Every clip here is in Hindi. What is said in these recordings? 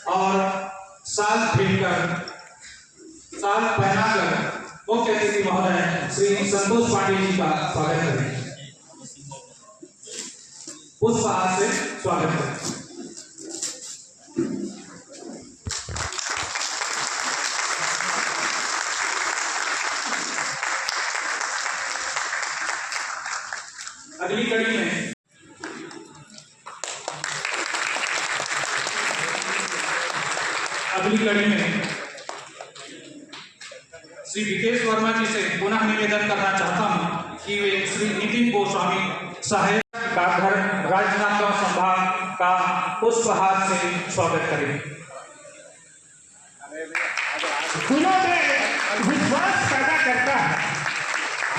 और साल भेंटकर साल पहनाकर मुख्य अतिथि महोदय श्री संतोष पांडे जी का स्वागत करें। पुष्पहार से स्वागत करें। अगली कड़ी में श्री विकेश वर्मा जी से पुनः निवेदन करना चाहता हूं कि वे श्री नितिन गोस्वामी सहायक डाकघर राजनांदगांव संभाग का पुष्पहार से स्वागत करें। दिलों में विश्वास पैदा करता है,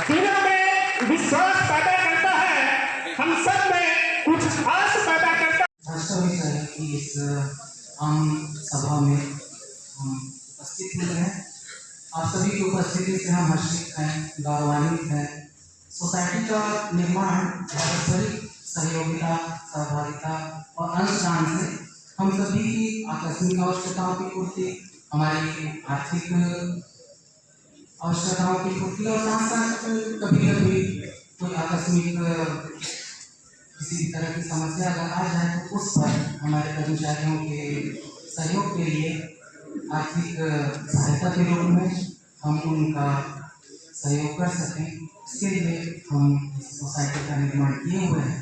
दिलों में विश्वास पैदा करता है, हम सब में कुछ आस पैदा करता है। वास्तविक है कि इस आम सभा में हम उपस्थित हुए हैं। आप सभी की उपस्थिति से हम हर्षित हैं, गौरवान्वित हैं। सोसाइटी का निर्माण पारस्परिक सहयोगिता, सहभागिता और अनुदान से हम सभी की आकस्मिक आवश्यकताओं की पूर्ति, हमारी आर्थिक आवश्यकताओं की पूर्ति और साथ साथ कभी कभी कोई आकस्मिक किसी भी तरह की समस्या अगर आ जाए तो उस पर हमारे कर्मचारियों के सहयोग के लिए आर्थिक सहायता के रूप में हम उनका सहयोग कर सकें, इसके लिए हम इस सोसाइटी का निर्माण किए हुए हैं।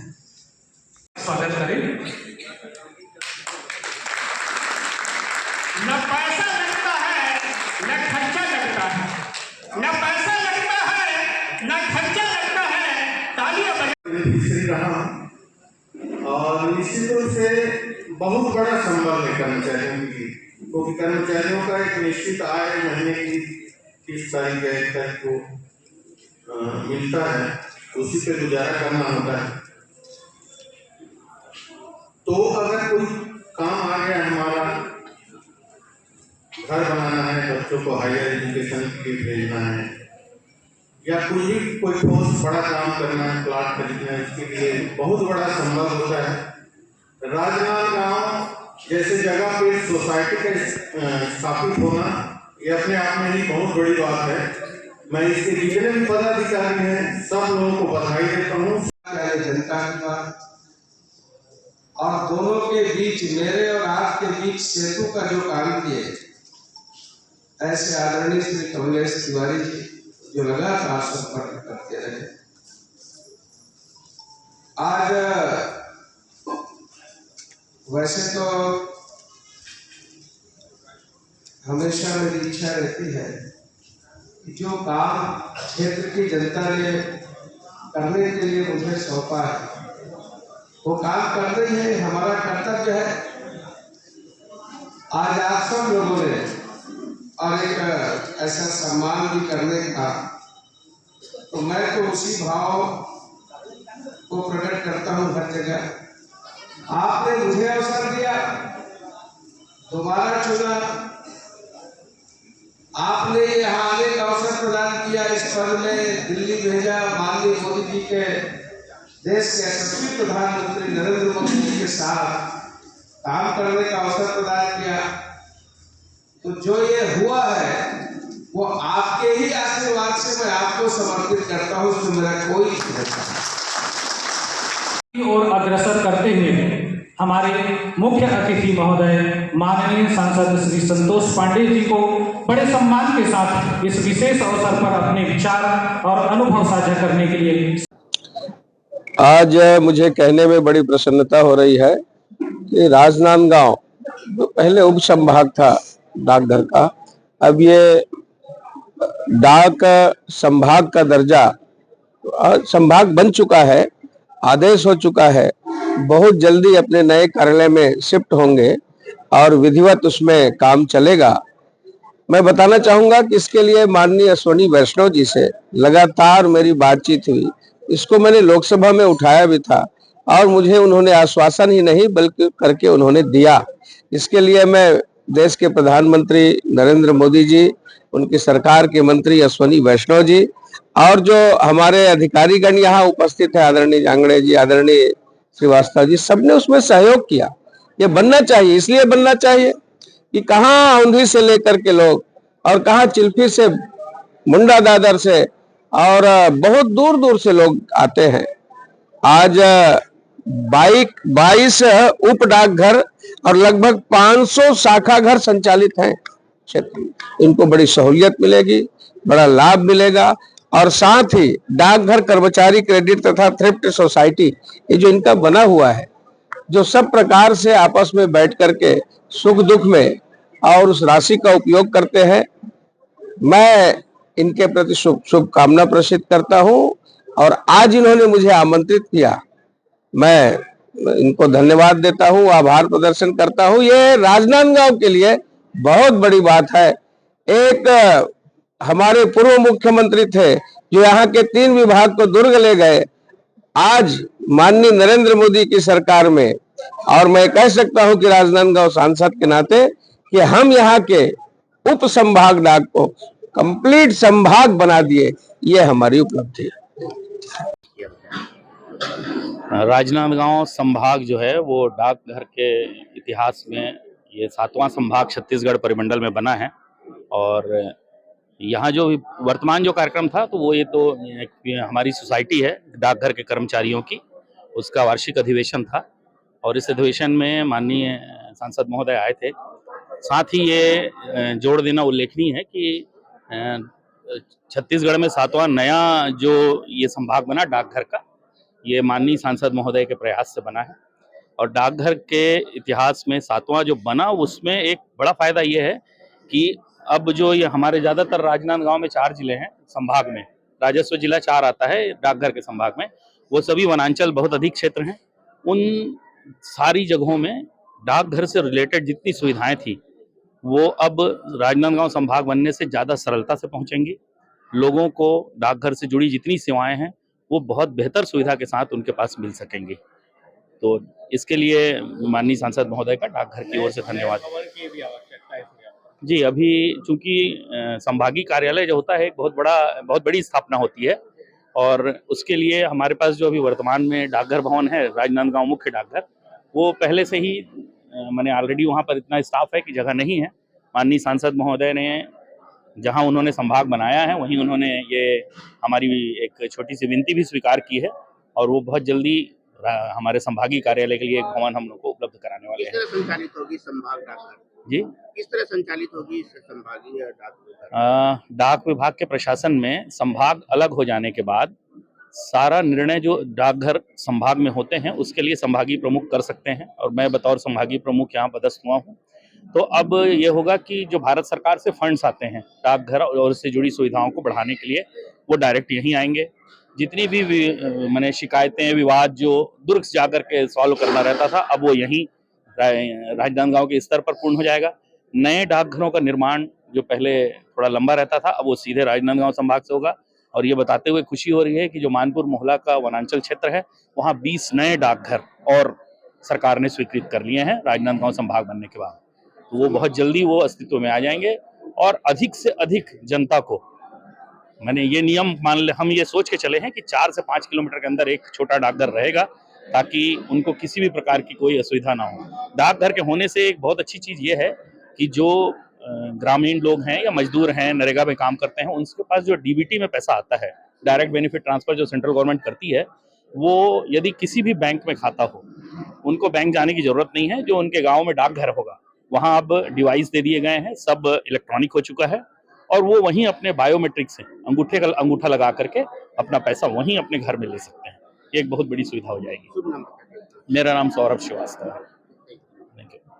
स्वागत करें। न पैसा लगता है न खर्चा लगता है, न पैसा लगता है न खर्चा लगता है। तालियां बजाएं। और निश्चित रूप से बहुत बड़ा संबल है कर्मचारियों की, क्योंकि कर्मचारियों का एक निश्चित आय महीने की 30 तारीख या 1 तारीख को मिलता है, उसी पे गुजारा करना होता है। तो अगर कोई काम आ गया, हमारा घर बनाना है, बच्चों को हायर एजुकेशन के लिए भेजना है, या कोई ठोस बड़ा काम करना है, प्लाट खरीदना है, इसके लिए बहुत बड़ा संबल होता है। राजनांदगांव जैसे जगह पे सोसाइटी का स्थापित होना ये अपने आप में ही बहुत बड़ी बात है। मैं इसके जितने भी पदाधिकारी हैं सब लोगों को बधाई देता हूँ। जनता का और दोनों के बीच, मेरे और आपके बीच सेतु का जो काम किए, ऐसे आदरणीय श्री कमलेश तिवारी जी जो लगातार संपर्क करते रहे। आज वैसे तो हमेशा मेरी इच्छा रहती है कि जो काम क्षेत्र की जनता ने करने के लिए मुझे सौंपा है वो काम करना ही है, हमारा कर्तव्य है। आज आप सब लोगों ने और एक ऐसा सम्मान भी करने का, तो मैं तो उसी भाव को प्रकट करता हूँ हर जगह। आपने मुझे अवसर दिया, दोबारा चुना, आपने यहाँ आने का अवसर प्रदान किया, इस पद में दिल्ली भेजा, माननीय मोदी जी के, देश के यशस्वी प्रधानमंत्री नरेंद्र मोदी जी के साथ काम करने का अवसर प्रदान किया। तो जो ये हुआ है वो आपके ही आशीर्वाद से मैं आपको समर्पित करता हूँ, उसमें मेरा कोई और अग्रसर करते हुए हमारे मुख्य अतिथि महोदय माननीय सांसद श्री संतोष पांडे जी को बड़े सम्मान के साथ इस विशेष अवसर पर अपने विचार और अनुभव साझा करने के लिए आज मुझे कहने में बड़ी प्रसन्नता हो रही है कि राजनांदगांव जो पहले उप संभाग था डाकघर का, अब ये डाक संभाग का दर्जा संभाग बन चुका है, आदेश हो चुका है। बहुत जल्दी अपने नए कार्यालय में शिफ्ट होंगे और विधिवत उसमें काम चलेगा। मैं बताना चाहूंगा कि इसके लिए माननीय अश्वनी वैष्णव जी से लगातार मेरी बातचीत हुई। इसको मैंने लोकसभा में उठाया भी था और मुझे उन्होंने आश्वासन ही नहीं बल्कि करके उन्होंने दिया। इसके लिए मैं देश के प्रधानमंत्री नरेंद्र मोदी जी, उनकी सरकार के मंत्री अश्वनी वैष्णव जी और जो हमारे अधिकारीगण यहाँ उपस्थित है, आदरणीय जांगड़े जी, आदरणीय श्रीवास्तव जी, सबने उसमें सहयोग किया। ये बनना चाहिए, इसलिए बनना चाहिए कि कहाँ औंधी से लेकर के लोग और कहाँ चिल्फी से, मुंडा दादर से और बहुत दूर दूर से लोग आते हैं। आज 22 उप डाकघर और लगभग 500 शाखा घर संचालित हैं क्षेत्र में। इनको बड़ी सहूलियत मिलेगी, बड़ा लाभ मिलेगा और साथ ही डाकघर कर्मचारी क्रेडिट तथा थ्रिफ्ट सोसाइटी, ये जो इनका बना हुआ है, जो सब प्रकार से आपस में बैठ करके सुख दुख में और उस राशि का उपयोग करते हैं, मैं इनके प्रति शुभकामना प्रेषित करता हूं। और आज इन्होंने मुझे आमंत्रित किया, मैं इनको धन्यवाद देता हूं, आभार प्रदर्शन करता हूं। ये राजनांदगांव के लिए बहुत बड़ी बात है। एक हमारे पूर्व मुख्यमंत्री थे जो यहाँ के 3 विभाग को दुर्ग ले गए, आज माननीय नरेंद्र मोदी की सरकार में, और मैं कह सकता हूं कि राजनांदगांव सांसद के नाते कि हम यहाँ के उप संभाग डाक को कंप्लीट संभाग बना दिए, ये हमारी उपलब्धि है। राजनांदगांव संभाग जो है वो डाकघर के इतिहास में ये 7वां संभाग छत्तीसगढ़ परिमंडल में बना है। और यहाँ जो वर्तमान जो कार्यक्रम था तो वो ये तो हमारी सोसाइटी है डाकघर के कर्मचारियों की, उसका वार्षिक अधिवेशन था और इस अधिवेशन में माननीय सांसद महोदय आए थे। साथ ही ये जोड़ देना उल्लेखनीय है कि छत्तीसगढ़ में 7वां नया जो ये संभाग बना डाकघर का, ये माननीय सांसद महोदय के प्रयास से बना है। और डाकघर के इतिहास में 7वां जो बना उसमें एक बड़ा फायदा ये है कि अब जो ये हमारे ज़्यादातर राजनांदगांव में 4 जिले हैं संभाग में, राजस्व जिला 4 आता है डाकघर के संभाग में, वो सभी वनांचल बहुत अधिक क्षेत्र हैं। उन सारी जगहों में डाकघर से रिलेटेड जितनी सुविधाएं थी वो अब राजनांदगांव संभाग बनने से ज़्यादा सरलता से पहुंचेंगी। लोगों को डाकघर से जुड़ी जितनी सेवाएं हैं वो बहुत बेहतर सुविधा के साथ उनके पास मिल सकेंगी। तो इसके लिए माननीय सांसद महोदय का डाकघर की ओर से धन्यवाद। जी, अभी चूंकि संभागीय कार्यालय जो होता है एक बहुत बड़ी स्थापना होती है और उसके लिए हमारे पास जो अभी वर्तमान में डाकघर भवन है राजनांदगांव मुख्य डाकघर, वो पहले से ही मैंने ऑलरेडी वहाँ पर इतना स्टाफ है कि जगह नहीं है। माननीय सांसद महोदय ने जहाँ उन्होंने संभाग बनाया है वहीं उन्होंने ये हमारी एक छोटी सी विनती भी स्वीकार की है और वो बहुत जल्दी हमारे संभागीय कार्यालय के लिए एक भवन हम लोग को उपलब्ध कराने वाले हैं। किस तरह संचालित होगी संभाग डाकघर? जी, किस तरह संचालित होगी संभागीय डाक? डाक विभाग के प्रशासन में संभाग अलग हो जाने के बाद सारा निर्णय जो डाकघर संभाग में होते हैं उसके लिए संभागीय प्रमुख कर सकते हैं और मैं बतौर संभागीय प्रमुख यहाँ पदस्थ हुआ हूँ। तो अब ये होगा कि जो भारत सरकार से फंड्स आते हैं डाकघर और उससे जुड़ी सुविधाओं को बढ़ाने के लिए वो डायरेक्ट यहीं आएंगे। जितनी भी मैंने शिकायतें विवाद जो दुर्ग से जाकर के सॉल्व करना रहता था अब वो यहीं राजनांदगांव के स्तर पर पूर्ण हो जाएगा। नए डाकघरों का निर्माण जो पहले थोड़ा लंबा रहता था अब वो सीधे राजनांदगांव संभाग से होगा। और ये बताते हुए खुशी हो रही है कि जो मानपुर मोहल्ला का वनांचल क्षेत्र है वहाँ 20 नए डाकघर और सरकार ने स्वीकृत कर लिए हैं राजनांदगांव संभाग बनने के बाद। तो वो बहुत जल्दी वो अस्तित्व में आ जाएंगे और अधिक से अधिक जनता को, मैंने ये नियम हम ये सोच के चले हैं कि 4 से 5 किलोमीटर के अंदर एक छोटा डाकघर रहेगा ताकि उनको किसी भी प्रकार की कोई असुविधा ना हो। डाकघर के होने से एक बहुत अच्छी चीज़ ये है कि जो ग्रामीण लोग हैं या मजदूर हैं नरेगा में काम करते हैं उनके पास जो डीबीटी में पैसा आता है, डायरेक्ट बेनिफिट ट्रांसफर जो सेंट्रल गवर्नमेंट करती है, वो यदि किसी भी बैंक में खाता हो उनको बैंक जाने की जरूरत नहीं है। जो उनके गाँव में डाकघर होगा वहाँ अब डिवाइस दे दिए गए हैं, सब इलेक्ट्रॉनिक हो चुका है और वो वहीं अपने बायोमेट्रिक से अंगूठा लगा करके अपना पैसा वहीं अपने घर में ले सकते हैं। ये एक बहुत बड़ी सुविधा हो जाएगी। मेरा नाम सौरभ श्रीवास्तव है।